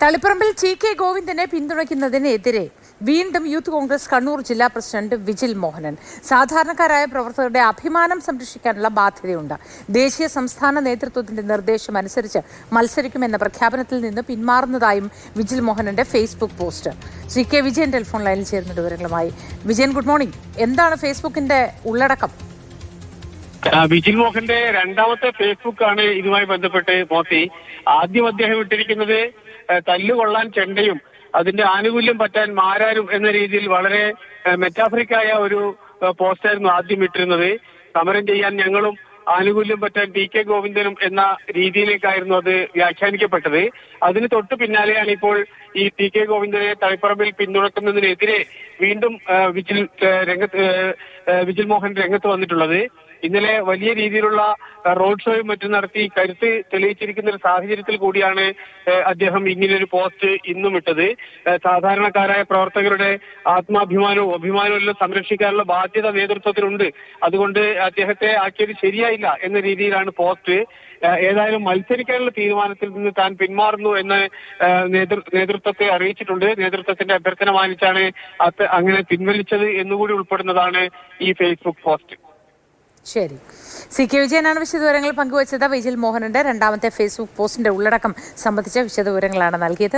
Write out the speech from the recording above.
തളിപ്പറമ്പിൽ TK. ഗോവിന്ദനെ പിന്തുണയ്ക്കുന്നതിനെതിരെ വീണ്ടും youth Congress Kannur ജില്ലാ president vigil Mohanan. സാധാരണക്കാരായ പ്രവർത്തകരുടെ അഭിമാനം സംരക്ഷിക്കാനുള്ള ബാധ്യതയുണ്ട്. ദേശീയ സംസ്ഥാന നേതൃത്വത്തിന്റെ നിർദ്ദേശം അനുസരിച്ച് മത്സരിക്കുമെന്ന പ്രഖ്യാപനത്തിൽ നിന്ന് പിന്മാറുന്നതായും വിജിൽ മോഹനന്റെ Facebook post. Sree K Vijayan telephone ലൈനിൽ ചേരുന്ന വിവരങ്ങളുമായി. Vijayan, good morning. എന്താണ് ഫേസ്ബുക്കിന്റെ ഉള്ളടക്കം? വിജിൽ മോഹന്റെ രണ്ടാമത്തെ ഫേസ്ബുക്കാണ് ഇതുമായി ബന്ധപ്പെട്ട് മോത്തി. ആദ്യം അദ്ദേഹം ഇട്ടിരിക്കുന്നത് തല്ലുകൊള്ളാൻ ചെണ്ടയും അതിന്റെ ആനുകൂല്യം പറ്റാൻ മാരാരും എന്ന രീതിയിൽ വളരെ മെറ്റാഫറിക്കായ ഒരു പോസ്റ്റായിരുന്നു ആദ്യം ഇട്ടിരുന്നത്. സമരം ചെയ്യാൻ ഞങ്ങളും ആനുകൂല്യം പറ്റാൻ ടി.കെ. ഗോവിന്ദനും എന്ന രീതിയിലേക്കായിരുന്നു അത് വ്യാഖ്യാനിക്കപ്പെട്ടത്. അതിന് തൊട്ടു പിന്നാലെയാണ് ഇപ്പോൾ ഈ ടി.കെ. ഗോവിന്ദനെ തളിപ്പറമ്പിൽ പിന്തുണക്കുന്നതിനെതിരെ വീണ്ടും വിജിൽ മോഹൻ രംഗത്ത് വന്നിട്ടുള്ളത്. ഇന്നലെ വലിയ രീതിയിലുള്ള റോഡ് ഷോയും മറ്റും നടത്തി കരുത്ത് തെളിയിച്ചിരിക്കുന്ന ഒരു സാഹചര്യത്തിൽ കൂടിയാണ് അദ്ദേഹം ഇങ്ങനൊരു പോസ്റ്റ് ഇന്നും ഇട്ടത്. സാധാരണക്കാരായ പ്രവർത്തകരുടെ ആത്മാഭിമാനവും അഭിമാനവും എല്ലാം സംരക്ഷിക്കാനുള്ള ബാധ്യത നേതൃത്വത്തിനുണ്ട്. അതുകൊണ്ട് അദ്ദേഹത്തെ ആക്കിയത് ശരിയായില്ല എന്ന രീതിയിലാണ് പോസ്റ്റ്. ഏതായാലും മത്സരിക്കാനുള്ള തീരുമാനത്തിൽ നിന്ന് താൻ പിന്മാറുന്നു എന്ന് നേതൃത്വത്തെ അറിയിച്ചിട്ടുണ്ട്. നേതൃത്വത്തിന്റെ അഭ്യർത്ഥന മാനിച്ചാണ് അങ്ങനെ പിൻവലിച്ചത് എന്നുകൂടി ഉൾപ്പെടുന്നതാണ് ഈ ഫേസ്ബുക്ക് പോസ്റ്റ്. ശരി, സി കെ വിജയനാണ് വിശദവിവരങ്ങൾ പങ്കുവച്ചത്. വിജിൽ മോഹനന്റെ രണ്ടാമത്തെ ഫേസ്ബുക്ക് പോസ്റ്റിന്റെ ഉള്ളടക്കം സംബന്ധിച്ച വിശദവിവരങ്ങളാണ് നൽകിയത്.